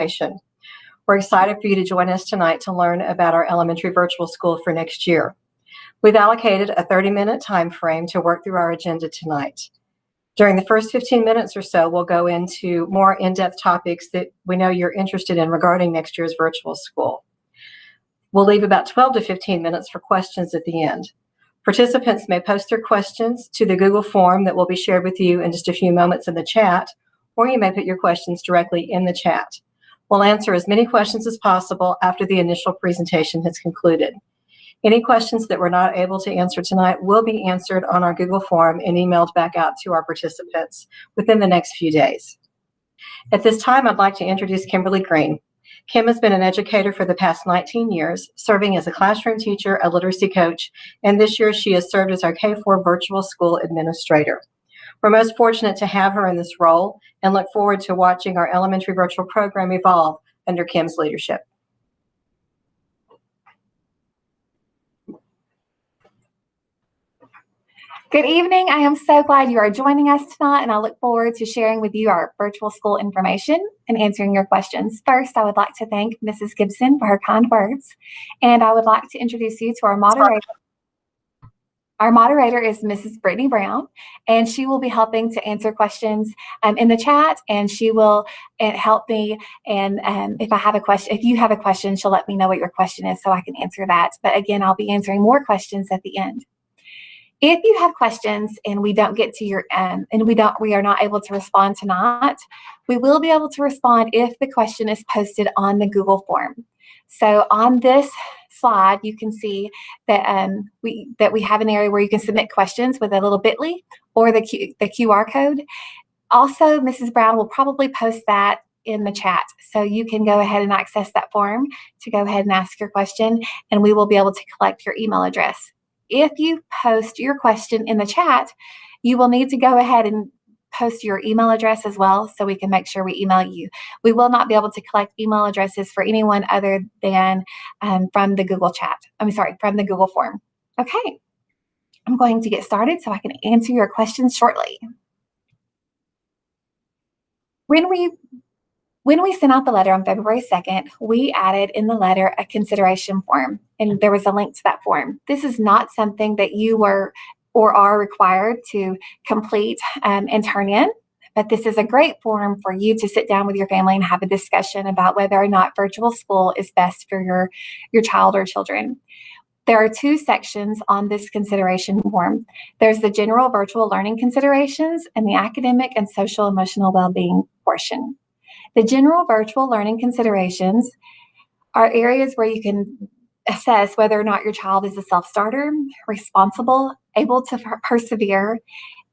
education. We're excited for you to join us tonight to learn about our elementary virtual school for next year. We've allocated a 30-minute time frame to work through our agenda tonight. During the first 15 minutes or so, we'll go into more in-depth topics that we know you're interested in regarding next year's virtual school. We'll leave about 12 to 15 minutes for questions at the end. Participants may post their questions to the Google form that will be shared with you in just a few moments in the chat, or you may put your questions directly in the chat. We'll answer as many questions as possible after the initial presentation has concluded. Any questions that we're not able to answer tonight will be answered on our Google form and emailed back out to our participants within the next few days. At this time, I'd like to introduce Kimberly Green. Kim has been an educator for the past 19 years, serving as a classroom teacher, a literacy coach, and this year she has served as our K-4 virtual school administrator. We're most fortunate to have her in this role and look forward to watching our elementary virtual program evolve under Kim's leadership. Good evening. I am so glad you are joining us tonight, and I look forward to sharing with you our virtual school information and answering your questions. First, I would like to thank Mrs. Gibson for her kind words, and I would like to introduce you to our moderator. Our moderator is Mrs. Brittany Brown, and she will be helping to answer questions in the chat, and she will help me. And if I have a question, if you have a question, she'll let me know what your question is so I can answer that. But again, I'll be answering more questions at the end. If you have questions and we don't get to your we are not able to respond tonight, we will be able to respond if the question is posted on the Google form. So on this slide, you can see that we have an area where you can submit questions with a little bit.ly or the QR code. Also, Mrs. Brown will probably post that in the chat, so you can go ahead and access that form to go ahead and ask your question, and we will be able to collect your email address. If you post your question in the chat, you will need to go ahead and post your email address as well so we can make sure we email you. We will not be able to collect email addresses for anyone other than from the Google chat. From the Google form. Okay, I'm going to get started so I can answer your questions shortly. When we sent out the letter on February 2nd, we added in the letter a consideration form, and there was a link to that form. This is not something that you were or are required to complete and turn in, but this is a great form for you to sit down with your family and have a discussion about whether or not virtual school is best for your child or children. There are two sections on this consideration form. There's the general virtual learning considerations and the academic and social emotional well-being portion. The general virtual learning considerations are areas where you can assess whether or not your child is a self-starter, responsible, able to persevere,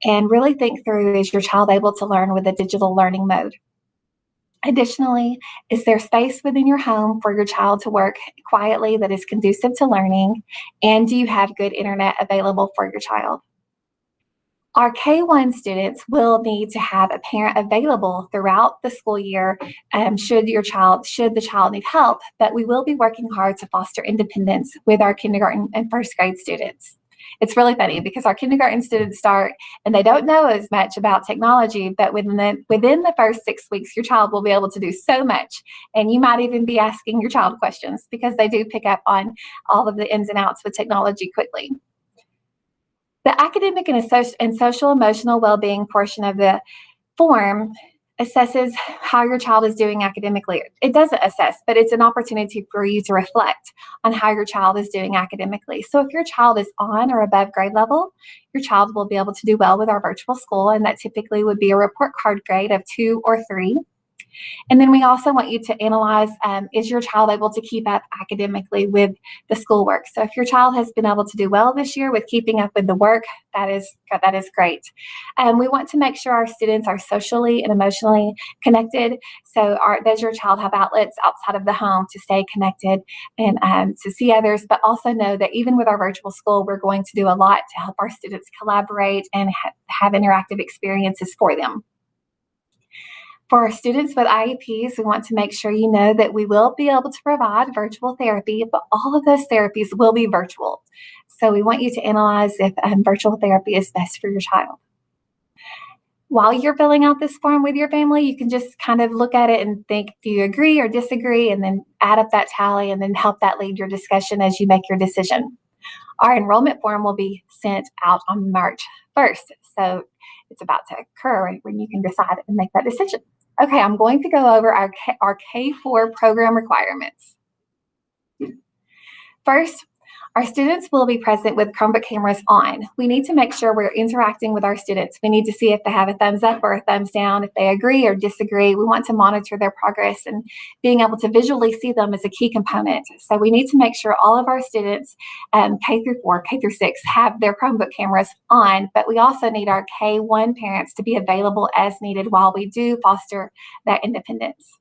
and really think through, is your child able to learn with a digital learning mode? Additionally, is there space within your home for your child to work quietly that is conducive to learning? And do you have good internet available for your child? Our K-1 students will need to have a parent available throughout the school year should the child need help, but we will be working hard to foster independence with our kindergarten and first grade students. It's really funny because our kindergarten students start and they don't know as much about technology, but within the first 6 weeks, your child will be able to do so much. And you might even be asking your child questions because they do pick up on all of the ins and outs with technology quickly. The academic and social emotional well-being portion of the form assesses how your child is doing academically. It doesn't assess, but it's an opportunity for you to reflect on how your child is doing academically. So if your child is on or above grade level, your child will be able to do well with our virtual school, and that typically would be a report card grade of 2 or 3. And then we also want you to analyze, is your child able to keep up academically with the schoolwork? So if your child has been able to do well this year with keeping up with the work, that is great. We want to make sure our students are socially and emotionally connected. So does your child have outlets outside of the home to stay connected and to see others, but also know that even with our virtual school, we're going to do a lot to help our students collaborate and have interactive experiences for them. For our students with IEPs, we want to make sure you know that we will be able to provide virtual therapy, but all of those therapies will be virtual. So we want you to analyze if virtual therapy is best for your child. While you're filling out this form with your family, you can just kind of look at it and think, do you agree or disagree? And then add up that tally and then help that lead your discussion as you make your decision. Our enrollment form will be sent out on March 1st. So it's about to occur when you can decide and make that decision. Okay, I'm going to go over our K-4 program requirements. First, our students will be present with Chromebook cameras on. We need to make sure we're interacting with our students. We need to see if they have a thumbs up or a thumbs down, if they agree or disagree. We want to monitor their progress, and being able to visually see them is a key component. So we need to make sure all of our students, K through 4, K through 6, have their Chromebook cameras on, but we also need our K1 parents to be available as needed while we do foster that independence.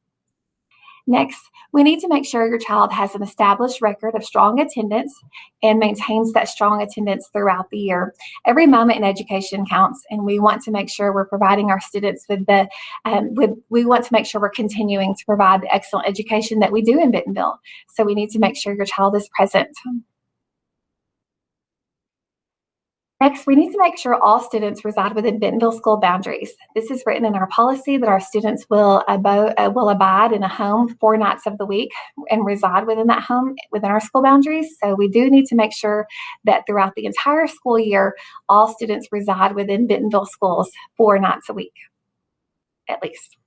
Next, we need to make sure your child has an established record of strong attendance and maintains that strong attendance throughout the year. Every moment in education counts, and we want to make sure we're providing our students with we want to make sure we're continuing to provide the excellent education that we do in Bentonville. So we need to make sure your child is present. Next, we need to make sure all students reside within Bentonville school boundaries. This is written in our policy that our students will abide in a home 4 nights of the week and reside within that home within our school boundaries. So we do need to make sure that throughout the entire school year, all students reside within Bentonville schools 4 nights a week, at least.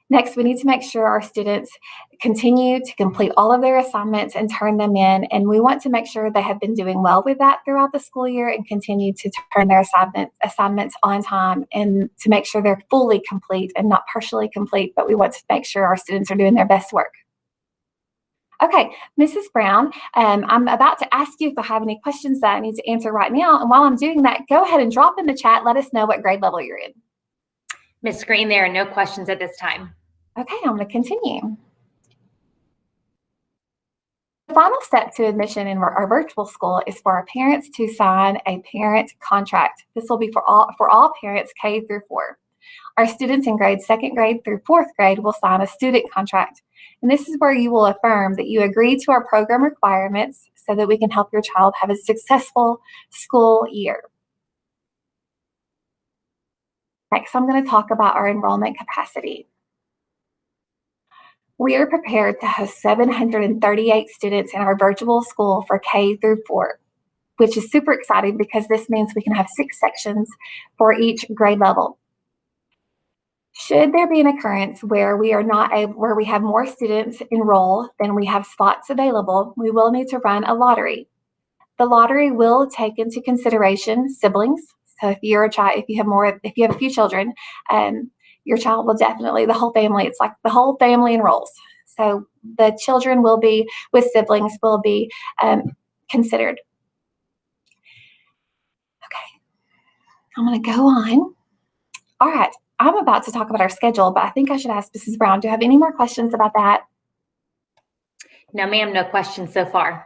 Next, we need to make sure our students continue to complete all of their assignments and turn them in, and we want to make sure they have been doing well with that throughout the school year and continue to turn their assignments on time and to make sure they're fully complete and not partially complete, but we want to make sure our students are doing their best work. Okay, Mrs. Brown, I'm about to ask you if I have any questions that I need to answer right now, and while I'm doing that, go ahead and drop in the chat. Let us know what grade level you're in. Ms. Green, there are no questions at this time. Okay, I'm going to continue. The final step to admission in our virtual school is for our parents to sign a parent contract. This will be for all parents K through 4. Our students in grades 2nd grade through 4th grade will sign a student contract. And this is where you will affirm that you agree to our program requirements so that we can help your child have a successful school year. Next, I'm going to talk about our enrollment capacity. We are prepared to host 738 students in our virtual school for K through 4, which is super exciting because this means we can have 6 sections for each grade level. Should there be an occurrence where we have more students enroll than we have spots available, we will need to run a lottery. The lottery will take into consideration siblings. So if you're a child, if you have a few children, your child will definitely, the whole family, it's like the whole family enrolls. So the children will be with siblings will be considered. Okay, I'm going to go on. All right, I'm about to talk about our schedule, but I think I should ask Mrs. Brown, do you have any more questions about that? No, ma'am, no questions so far.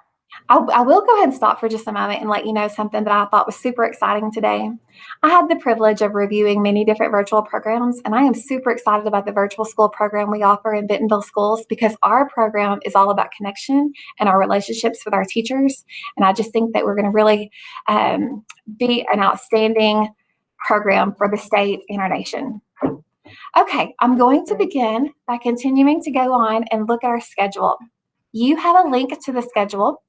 I will go ahead and stop for just a moment and let you know something that I thought was super exciting today. I had the privilege of reviewing many different virtual programs, and I am super excited about the virtual school program we offer in Bentonville schools because our program is all about connection and our relationships with our teachers. And I just think that we're going to really be an outstanding program for the state and our nation. Okay, I'm going to begin by continuing to go on and look at our schedule. You have a link to the schedule.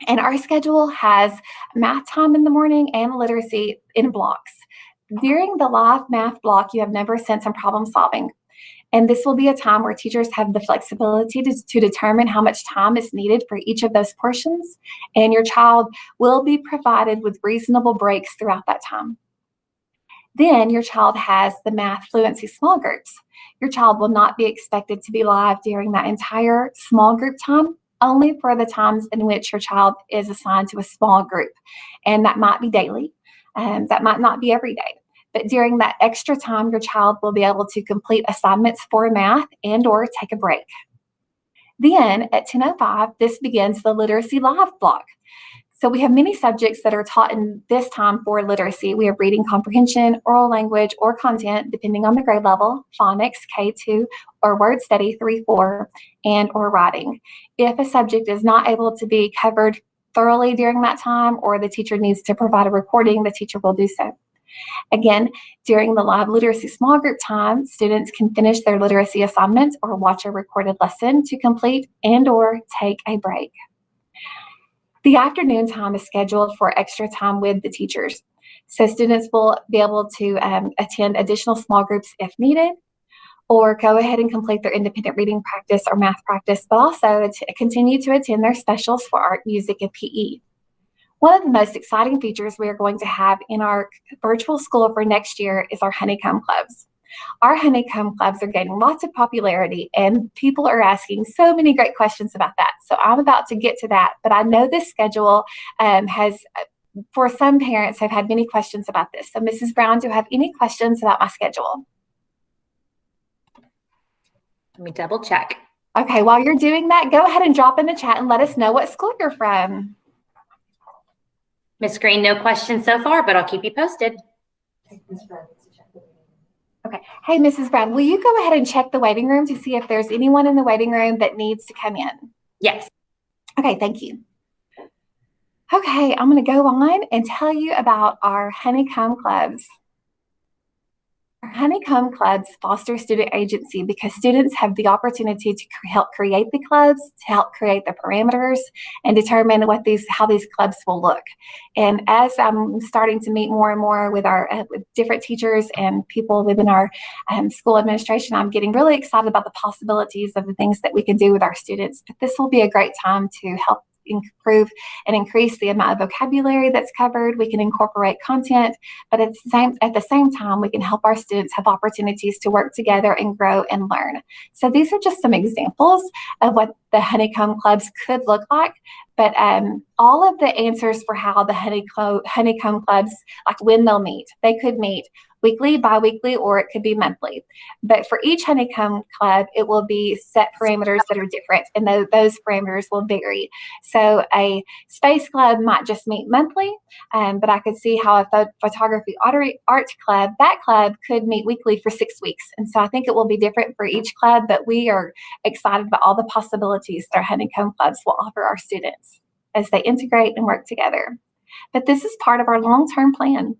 And our schedule has math time in the morning and literacy in blocks. During the live math block, you have number sense and problem solving. And this will be a time where teachers have the flexibility to determine how much time is needed for each of those portions. And your child will be provided with reasonable breaks throughout that time. Then your child has the math fluency small groups. Your child will not be expected to be live during that entire small group time, only for the times in which your child is assigned to a small group. And that might be daily, that might not be every day. But during that extra time, your child will be able to complete assignments for math and or take a break. Then at 10:05, this begins the literacy live block. So we have many subjects that are taught in this time for literacy. We have reading comprehension, oral language, or content, depending on the grade level, phonics, K2, or word study, 3-4, and or writing. If a subject is not able to be covered thoroughly during that time, or the teacher needs to provide a recording, the teacher will do so. Again, during the live literacy small group time, students can finish their literacy assignment or watch a recorded lesson to complete and/or take a break. The afternoon time is scheduled for extra time with the teachers. So students will be able to attend additional small groups if needed, or go ahead and complete their independent reading practice or math practice, but also continue to attend their specials for art, music, and PE. One of the most exciting features we are going to have in our virtual school for next year is our honeycomb clubs. Our honeycomb clubs are gaining lots of popularity, and people are asking so many great questions about that. So I'm about to get to that, but I know this schedule for some parents, have had many questions about this. So Mrs. Brown, do you have any questions about my schedule? Let me double check. Okay, while you're doing that, go ahead and drop in the chat and let us know what school you're from. Ms. Green, no questions so far, but I'll keep you posted. Okay. Hey, Mrs. Brown, will you go ahead and check the waiting room to see if there's anyone in the waiting room that needs to come in? Yes. Okay, thank you. Okay, I'm going to go on and tell you about our honeycomb clubs. Our honeycomb clubs foster student agency because students have the opportunity to help create the clubs, to help create the parameters, and determine how these clubs will look. And as I'm starting to meet more and more with with different teachers and people within our school administration, I'm getting really excited about the possibilities of the things that we can do with our students. But this will be a great time to help improve and increase the amount of vocabulary that's covered. We can incorporate content, but at the same time, we can help our students have opportunities to work together and grow and learn. So these are just some examples of what the honeycomb clubs could look like. But all of the answers for how the honeycomb clubs, like when they'll meet, they could meet weekly, bi-weekly, or it could be monthly. But for each honeycomb club, it will be set parameters that are different, and those parameters will vary. So a space club might just meet monthly, but I could see how a photography art club, that club could meet weekly for 6 weeks. And so I think it will be different for each club, but we are excited about all the possibilities that our honeycomb clubs will offer our students as they integrate and work together. But this is part of our long-term plan.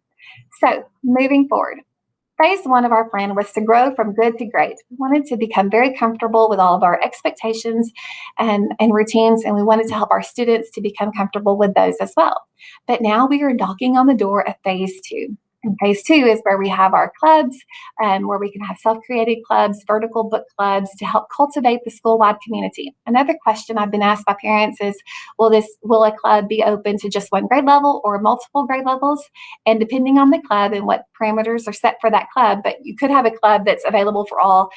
So moving forward, phase one of our plan was to grow from good to great. We wanted to become very comfortable with all of our expectations and routines, and we wanted to help our students to become comfortable with those as well. But now we are knocking on the door of phase two. And phase two is where we have our clubs, where we can have self-created clubs, vertical book clubs to help cultivate the school-wide community. Another question I've been asked by parents is, will a club be open to just one grade level or multiple grade levels? And depending on the club and what parameters are set for that club, but you could have a club that's available for all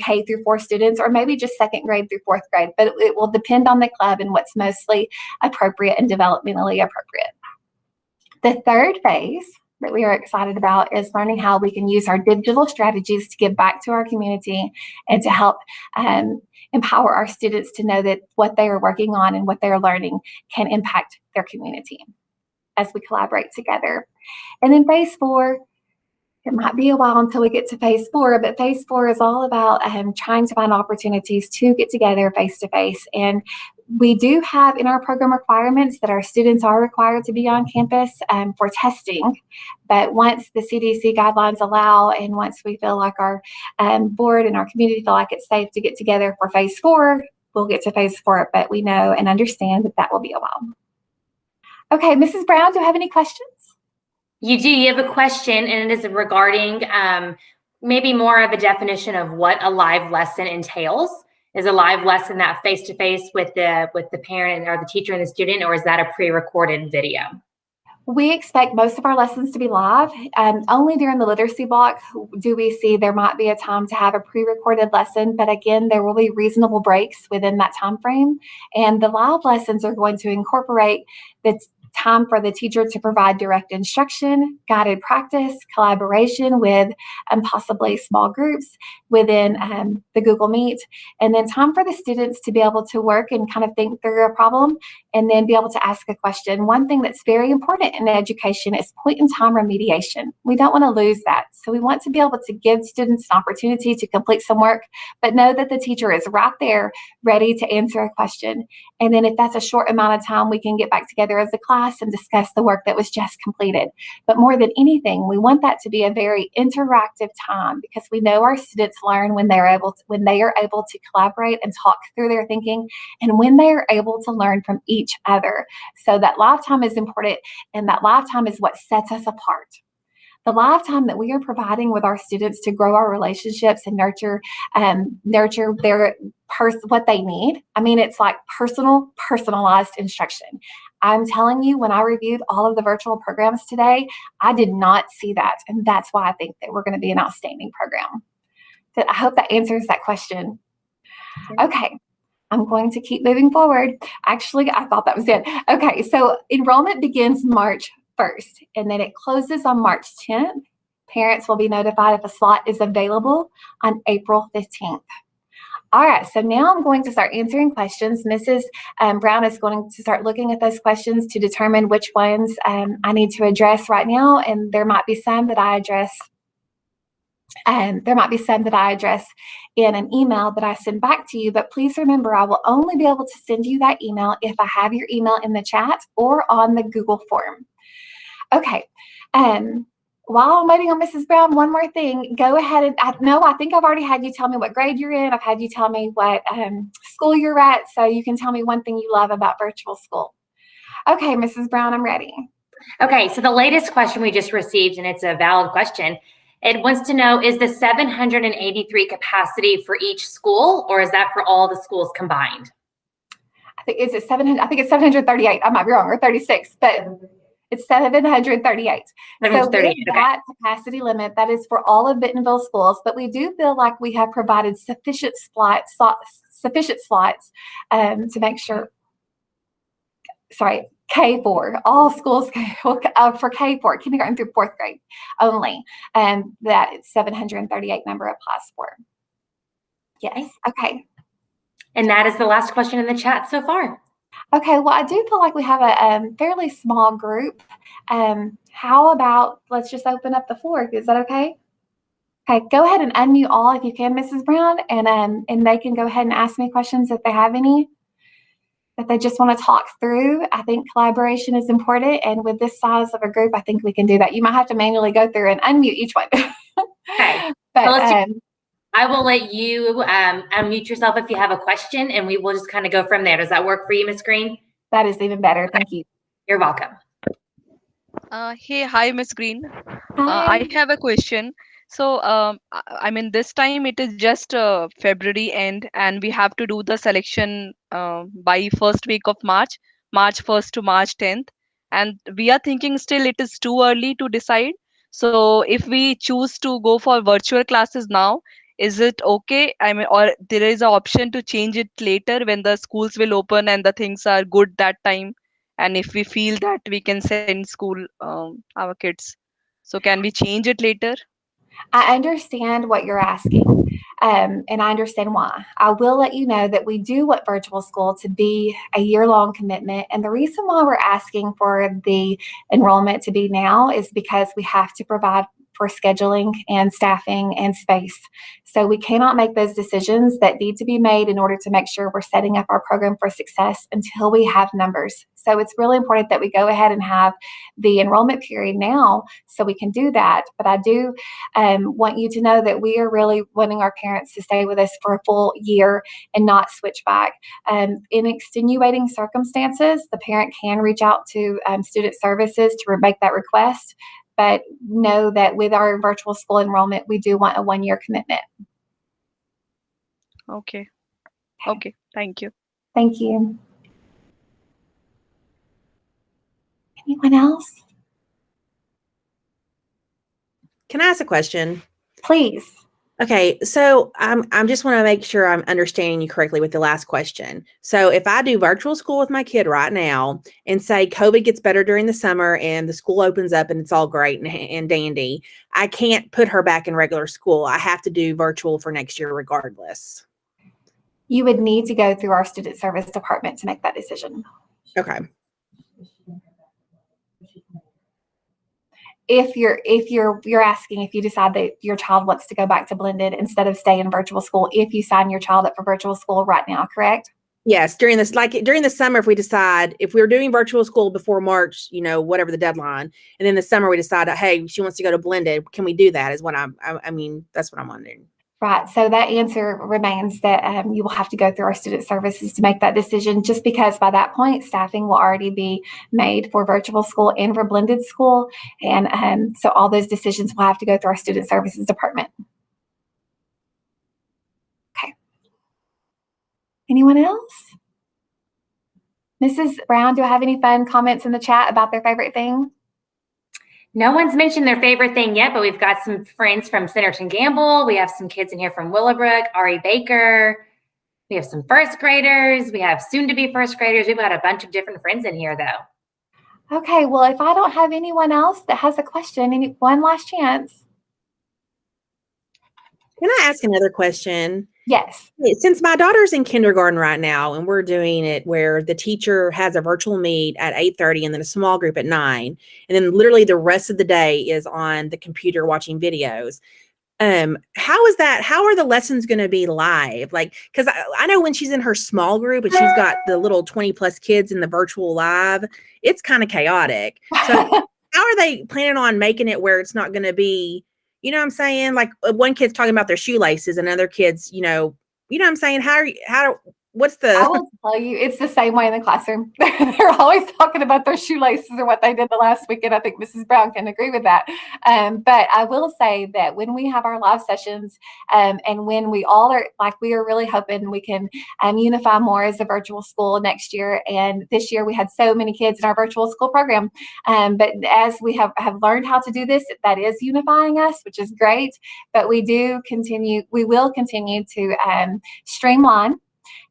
K through 4 students, or maybe just 2nd grade through 4th grade, but it will depend on the club and what's mostly appropriate and developmentally appropriate. The third phase that we are excited about is learning how we can use our digital strategies to give back to our community and to help empower our students to know that what they are working on and what they are learning can impact their community as we collaborate together. And then phase 4, it might be a while until we get to phase 4, but phase 4 is all about trying to find opportunities to get together face-to-face. And we do have in our program requirements that our students are required to be on campus for testing. But once the CDC guidelines allow, and once we feel like our board and our community feel like it's safe to get together for phase 4, we'll get to phase 4, but we know and understand that will be a while. Okay, Mrs. Brown, do you have any questions? You do. You have a question, and it is regarding maybe more of a definition of what a live lesson entails. Is a live lesson that face-to-face with the parent or the teacher and the student, or is that a pre-recorded video? We expect most of our lessons to be live. Only during the literacy block do we see there might be a time to have a pre-recorded lesson, but again, there will be reasonable breaks within that time frame. And the live lessons are going to incorporate time for the teacher to provide direct instruction, guided practice, collaboration with possibly small groups within the Google Meet, and then time for the students to be able to work and kind of think through a problem and then be able to ask a question. One thing that's very important in education is point-in-time remediation. We don't want to lose that. So we want to be able to give students an opportunity to complete some work, but know that the teacher is right there ready to answer a question. And then if that's a short amount of time, we can get back together as a class and discuss the work that was just completed. But more than anything, we want that to be a very interactive time, because we know our students learn when they are able to collaborate and talk through their thinking, and when they are able to learn from each other. So that live time is important, and that live time is what sets us apart. The live time that we are providing with our students to grow our relationships and nurture their what they need. I mean, it's like personalized instruction. I'm telling you, when I reviewed all of the virtual programs today, I did not see that. And that's why I think that we're going to be an outstanding program. But I hope that answers that question. Okay. I'm going to keep moving forward. Actually, I thought that was it. Okay, so enrollment begins March 1st, and then it closes on March 10th. Parents will be notified if a slot is available on April 15th. All right, so now I'm going to start answering questions. Mrs. Brown is going to start looking at those questions to determine which ones I need to address right now, and there might be some that I address in an email that I send back to you, but please remember, I will only be able to send you that email if I have your email in the chat or on the Google form. Okay, while I'm waiting on Mrs. Brown, one more thing, go ahead and, I think I've already had you tell me what grade you're in. I've had you tell me what school you're at, so you can tell me one thing you love about virtual school. Okay, Mrs. Brown, I'm ready. Okay, so the latest question we just received, and it's a valid question, it wants to know, is the 783 capacity for each school, or is that for all the schools combined? I think it's 738. I might be wrong, or 36, but it's 738. 738, so with okay. that capacity limit, that is for all of Bentonville schools, but we do feel like we have provided sufficient slots to make sure. Sorry, K4, all schools for K4, kindergarten through 4th grade only, that 738 number applies for. Yes, okay. And that is the last question in the chat so far. Okay, well, I do feel like we have a fairly small group. How about, let's just open up the floor. Is that okay? Okay, go ahead and unmute all if you can, Mrs. Brown, and they can go ahead and ask me questions if they have any that they just want to talk through. I think collaboration is important, and with this size of a group, I think we can do that. You might have to manually go through and unmute each one. Okay. But well, I will let you unmute yourself if you have a question, and we will just kind of go from there. Does that work for you, Ms. Green? that is even better. Thank you. You're welcome. Hey, hi, Miss Green. Hi. I have a question. So, I mean, this time it is just February end, and we have to do the selection by first week of March, March 1st to March 10th. And we are thinking still it is too early to decide. So, if we choose to go for virtual classes now, is it okay? I mean, or there is an option to change it later when the schools will open and the things are good that time? And if we feel that we can send school our kids, so can we change it later? I understand what you're asking, and I understand why. I will let you know that we do want virtual school to be a year-long commitment, and the reason why we're asking for the enrollment to be now is because we have to provide for scheduling and staffing and space. So we cannot make those decisions that need to be made in order to make sure we're setting up our program for success until we have numbers. So it's really important that we go ahead and have the enrollment period now so we can do that. But I do want you to know that we are really wanting our parents to stay with us for a full year and not switch back. In extenuating circumstances, the parent can reach out to student services to make that request. But know that with our virtual school enrollment, we do want a 1-year commitment. Okay. Okay. Thank you. Thank you. Anyone else? Can I ask a question? Please. Okay, so I'm just want to make sure I'm understanding you correctly with the last question. So if I do virtual school with my kid right now and say COVID gets better during the summer and the school opens up and it's all great and dandy, I can't put her back in regular school. I have to do virtual for next year regardless. You would need to go through our student service department to make that decision. Okay. If you're asking if you decide that your child wants to go back to blended instead of stay in virtual school, if you sign your child up for virtual school right now, correct? Yes, during the summer, if we decide if we're doing virtual school before March, whatever the deadline, and then the summer we decide, hey, she wants to go to blended, can we do that? Is what that's what I'm wondering. Right. So that answer remains that you will have to go through our student services to make that decision, just because by that point, staffing will already be made for virtual school and for blended school. And so all those decisions will have to go through our student services department. Okay. Anyone else? Mrs. Brown, do I have any fun comments in the chat about their favorite thing? No one's mentioned their favorite thing yet, but we've got some friends from Centerton Gamble. We have some kids in here from Willowbrook, Ari Baker. We have some first graders. We have soon to be first graders. We've got a bunch of different friends in here though. Okay, well, if I don't have anyone else that has a question, one last chance. Can I ask another question? Yes. Since my daughter's in kindergarten right now and we're doing it where the teacher has a virtual meet at 8:30 and then a small group at 9, and then literally the rest of the day is on the computer watching videos. How is that? How are the lessons going to be live? Like, because I know when she's in her small group and she's got the little 20 plus kids in the virtual live, it's kind of chaotic. So how are they planning on making it where it's not going to be, you know what I'm saying? Like one kid's talking about their shoelaces and other kids, you know what I'm saying? What's the? I will tell you, it's the same way in the classroom. They're always talking about their shoelaces or what they did the last weekend. I think Mrs. Brown can agree with that. But I will say that when we have our live sessions and when we all are, like, we are really hoping we can unify more as a virtual school next year. And this year we had so many kids in our virtual school program. But as we have learned how to do this, that is unifying us, which is great. But we will continue to streamline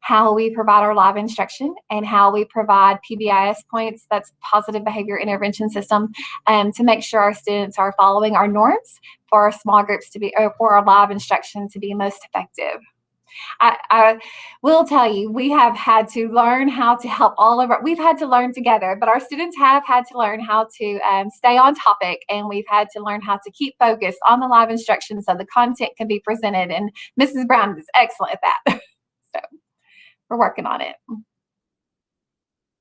how we provide our live instruction and how we provide PBIS points, that's Positive Behavior Intervention System, to make sure our students are following our norms for our small groups for our live instruction to be most effective. I will tell you, we have had to learn how to help we've had to learn together, but our students have had to learn how to stay on topic, and we've had to learn how to keep focused on the live instruction so the content can be presented. And Mrs. Brown is excellent at that. So we're working on it.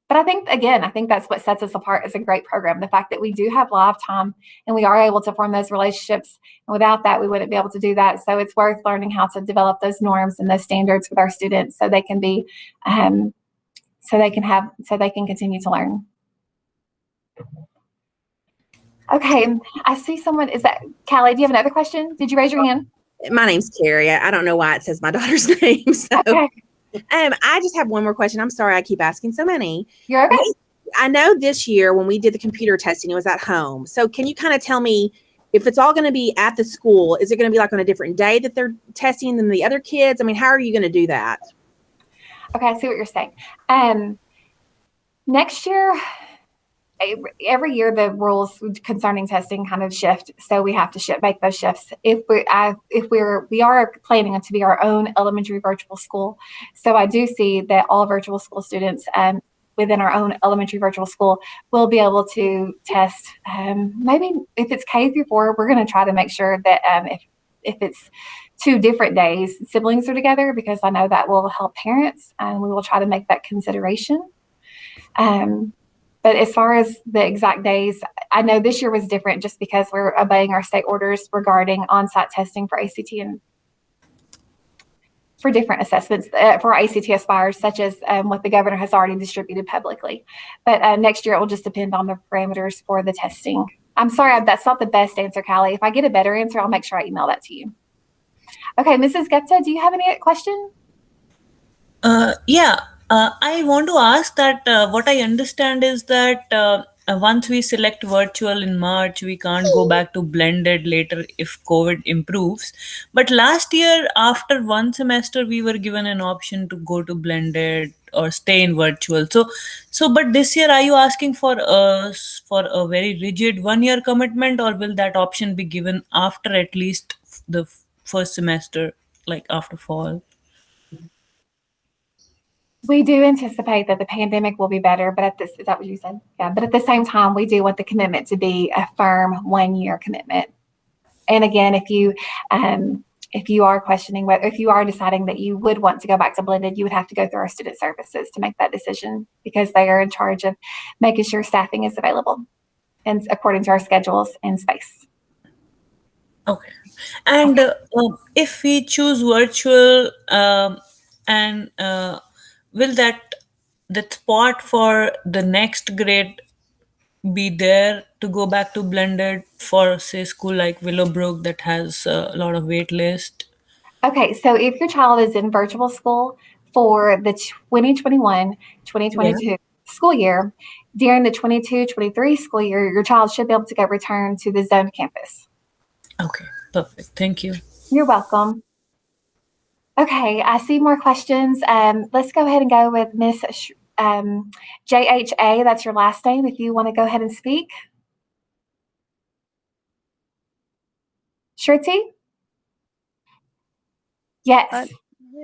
But I think that's what sets us apart as a great program. The fact that we do have live time and we are able to form those relationships. And without that, we wouldn't be able to do that. So it's worth learning how to develop those norms and those standards with our students so they can be, so they can continue to learn. Okay, I see someone. Is that Callie? Do you have another question? Did you raise your hand? My name's Carrie. I don't know why it says my daughter's name. So. Okay. I just have one more question. I'm sorry I keep asking so many. You're okay. I know this year when we did the computer testing, it was at home. So can you kind of tell me if it's all going to be at the school, is it going to be like on a different day that they're testing than the other kids? I mean, how are you going to do that? Okay, I see what you're saying. Next year, every year the rules concerning testing kind of shift, so we have to make those shifts. We are planning to be our own elementary virtual school, so I do see that all virtual school students within our own elementary virtual school will be able to test. Maybe if it's K through 4, we're going to try to make sure that if it's 2 different days, siblings are together, because I know that will help parents, and we will try to make that consideration. But as far as the exact days, I know this year was different just because we're obeying our state orders regarding on-site testing for ACT and for different assessments for ACT aspirers, such as what the governor has already distributed publicly. But next year, it will just depend on the parameters for the testing. I'm sorry, that's not the best answer, Callie. If I get a better answer, I'll make sure I email that to you. Okay, Mrs. Gupta, do you have any question? Yeah. I want to ask that what I understand is that once we select virtual in March, we can't go back to blended later if COVID improves. But last year, after one semester, we were given an option to go to blended or stay in virtual. But this year, are you asking for us for a very rigid 1 year commitment, or will that option be given after at least the first semester, like after fall? We do anticipate that the pandemic will be better, but is that what you said? Yeah, but at the same time, we do want the commitment to be a firm 1 year commitment. And again, if you are questioning if you are deciding that you would want to go back to blended, you would have to go through our student services to make that decision, because they are in charge of making sure staffing is available and according to our schedules and space. Okay. And if we choose virtual, and will that spot for the next grade be there to go back to blended for, say, school like Willowbrook that has a lot of wait list? Okay, so if your child is in virtual school for the 2021-2022 school year, during the 22-23 school year, your child should be able to get returned to the zoned campus. Okay, perfect. Thank you. You're welcome. Okay, I see more questions. Let's go ahead and go with Miss JHA. That's your last name. If you want to go ahead and speak. Shruti? Yes.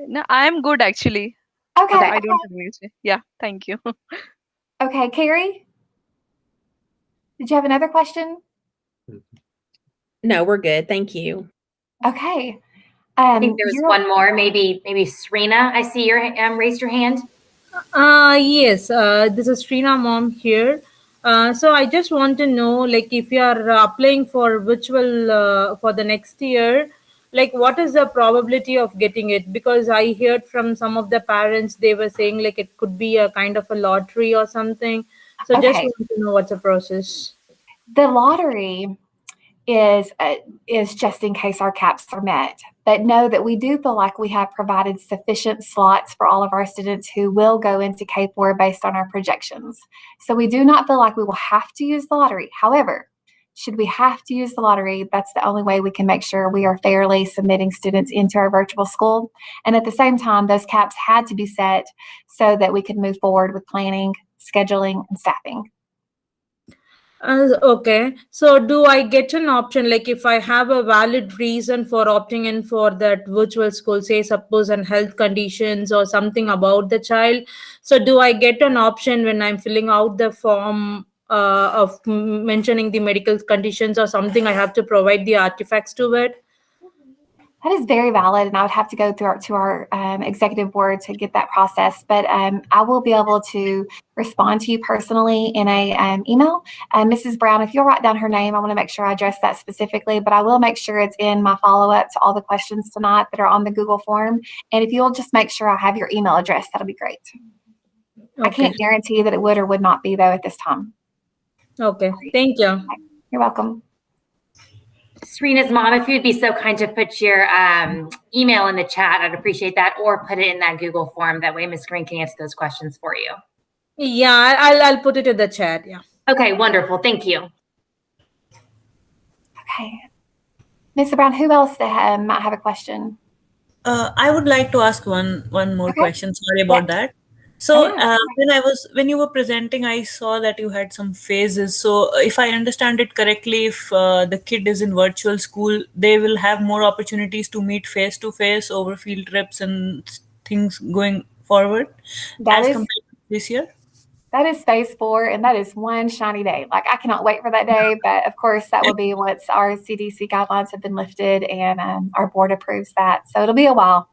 No, I'm good actually. Okay. I don't have anything. Yeah, thank you. Okay, Carrie? Did you have another question? No, we're good. Thank you. Okay. I think there was one more, maybe Serena. I see your raised your hand. Yes, this is Srina mom here. So I just want to know, like, if you are applying for virtual for the next year, like, what is the probability of getting it? Because I heard from some of the parents, they were saying like it could be a kind of a lottery or something. So just want to know what's the process. The lottery is just in case our caps are met. But know that we do feel like we have provided sufficient slots for all of our students who will go into K4 based on our projections. So we do not feel like we will have to use the lottery. However, should we have to use the lottery, that's the only way we can make sure we are fairly submitting students into our virtual school. And at the same time, those caps had to be set so that we could move forward with planning, scheduling, and staffing. Okay, so do I get an option, like if I have a valid reason for opting in for that virtual school, say suppose and health conditions or something about the child, so do I get an option when I'm filling out the form of mentioning the medical conditions or something, I have to provide the artifacts to it? That is very valid, and I would have to go to our executive board to get that process. But I will be able to respond to you personally in a email. Mrs. Brown, if you'll write down her name, I want to make sure I address that specifically. But I will make sure it's in my follow-up to all the questions tonight that are on the Google form. And if you'll just make sure I have your email address, that'll be great. Okay. I can't guarantee that it would or would not be though at this time. Okay, thank you. You're welcome. Serena's mom, if you'd be so kind to put your email in the chat, I'd appreciate that, or put it in that Google form. That way Ms. Green can answer those questions for you. Yeah, I'll put it in the chat. Yeah. Okay, wonderful. Thank you. Okay. Mr. Brown, who else might have a question? I would like to ask one more question. Sorry about that. So when you were presenting, I saw that you had some phases. So if I understand it correctly, if the kid is in virtual school, they will have more opportunities to meet face to face over field trips and things going forward as compared to this year. That is phase 4, and that is one shiny day. Like, I cannot wait for that day, but of course that will be once our CDC guidelines have been lifted and our board approves that. So it'll be a while.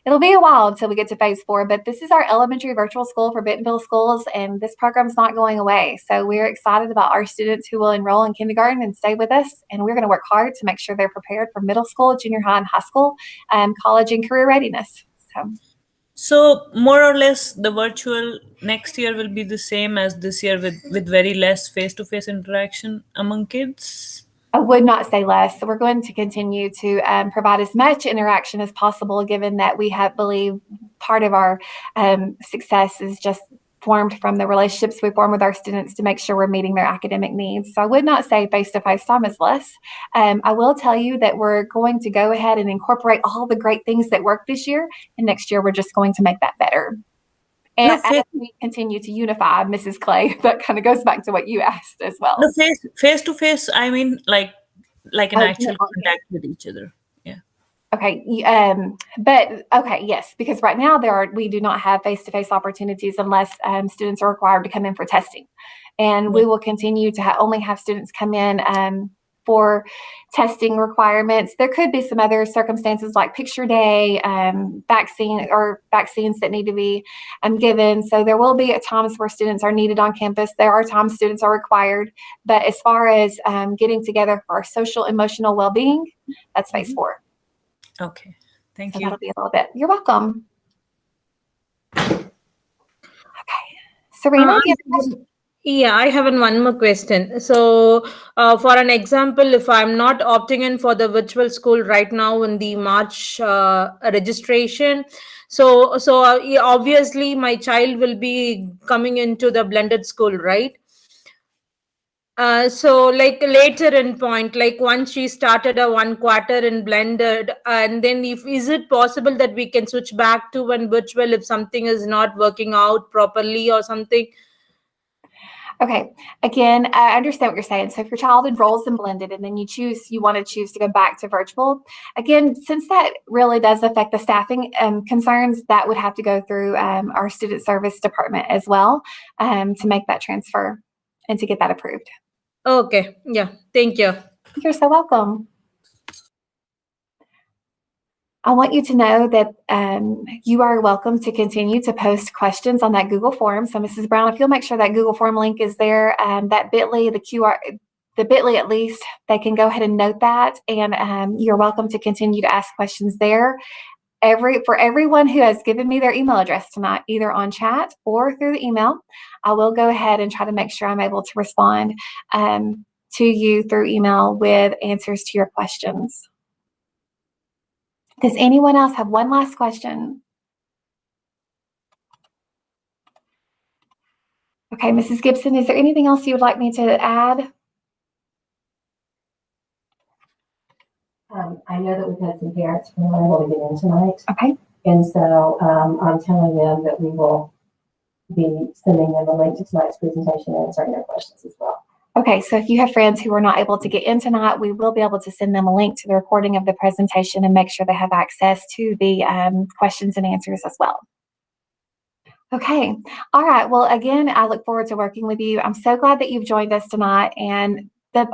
It'll be a while until we get to phase 4, but this is our elementary virtual school for Bentonville schools, and this program is not going away. So we're excited about our students who will enroll in kindergarten and stay with us, and we're going to work hard to make sure they're prepared for middle school, junior high, and high school, college, and career readiness. So more or less, the virtual next year will be the same as this year with very less face-to-face interaction among kids? I would not say less. So we're going to continue to provide as much interaction as possible, given that we believe part of our success is just formed from the relationships we form with our students to make sure we're meeting their academic needs. So I would not say face-to-face time is less. I will tell you that we're going to go ahead and incorporate all the great things that work this year, and next year we're just going to make that better. And No, as we continue to unify, Mrs. Clay, that kind of goes back to what you asked as well. no, face to face. I mean, like an Oh, actual yeah. contact with each other. Yeah. Okay, but okay, yes, because right now we do not have face-to-face opportunities unless students are required to come in for testing, and we will continue to only have students come in for testing requirements. There could be some other circumstances like picture day, vaccines that need to be given. So there will be at times where students are needed on campus. There are times students are required, but as far as getting together for our social emotional well-being, that's phase 4. Okay. Thank So you. that'll be a little bit. You're welcome. Okay. Serena, do you have a question? Yeah, I have one more question. So, for an example, if I'm not opting in for the virtual school right now in the March registration, yeah, obviously my child will be coming into the blended school, right? So like later in point, like once she started a 1 quarter in blended, and then if is it possible that we can switch back to one virtual if something is not working out properly or something? Okay. Again, I understand what you're saying. So if your child enrolls in blended and then you want to choose to go back to virtual, again, since that really does affect the staffing concerns, that would have to go through our student service department as well to make that transfer and to get that approved. Okay, yeah, thank you. You're so welcome. I want you to know that you are welcome to continue to post questions on that Google form. So Mrs. Brown, if you'll make sure that Google form link is there, that bit.ly, the bit.ly at least, they can go ahead and note that. And you're welcome to continue to ask questions there. For everyone who has given me their email address tonight, either on chat or through the email, I will go ahead and try to make sure I'm able to respond to you through email with answers to your questions. Does anyone else have one last question? Okay, Mrs. Gibson, is there anything else you would like me to add? I know that we've had some parents who are able to get in tonight. Okay. And so I'm telling them that we will be sending them a link to tonight's presentation and answering their questions as well. Okay, so if you have friends who are not able to get in tonight, we will be able to send them a link to the recording of the presentation and make sure they have access to the questions and answers as well. Okay, all right. Well, again, I look forward to working with you. I'm so glad that you've joined us tonight. And the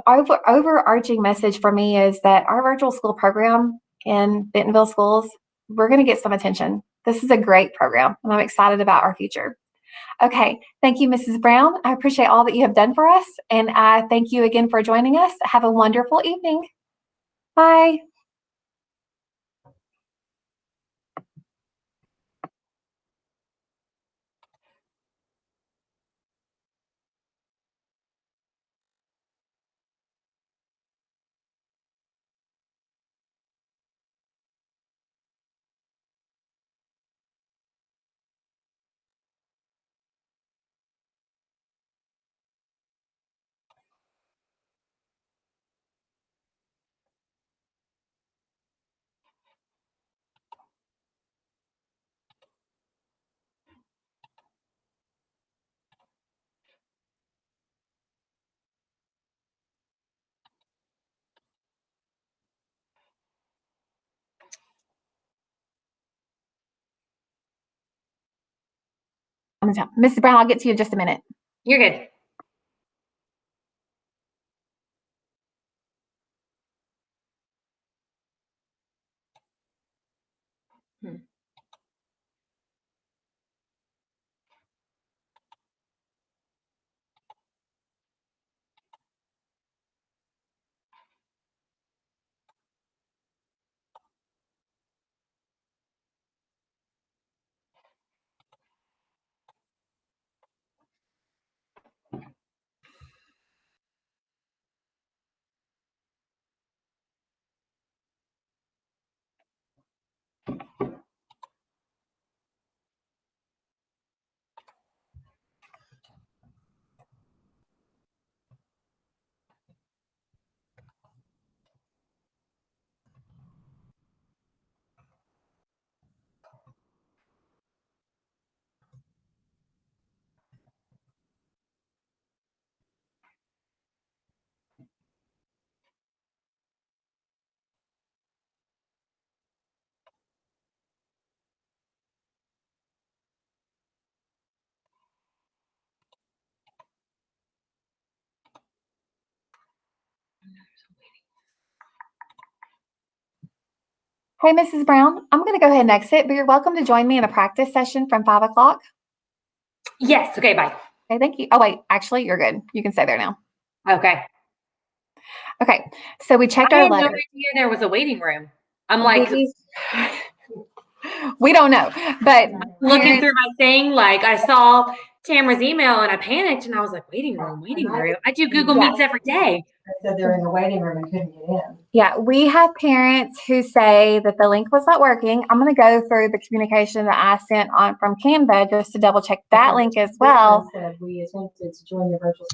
overarching message for me is that our virtual school program in Bentonville schools, we're going to get some attention. This is a great program, and I'm excited about our future. Okay, thank you, Mrs. Brown. I appreciate all that you have done for us, and I thank you again for joining us. Have a wonderful evening. Bye. Mrs. Brown, I'll get to you in just a minute. You're good. Hey, Mrs. Brown, I'm going to go ahead and exit, but you're welcome to join me in a practice session from 5 o'clock. Yes. Okay. Bye. Okay, thank you. Oh, wait, actually, you're good. You can stay there now. Okay. Okay, so we checked I our had no letter. idea there was a waiting room. I'm like We don't know, but looking through my thing, like I saw Tamara's email and I panicked and I was like, waiting room, waiting room. I do Google Yeah. Meets every day. I said they're in the waiting room and couldn't get in. yeah, we have parents who say that the link was not working. I'm going to go through the communication that I sent on from Canva just to double check that link as well. Said we attempted to join your virtual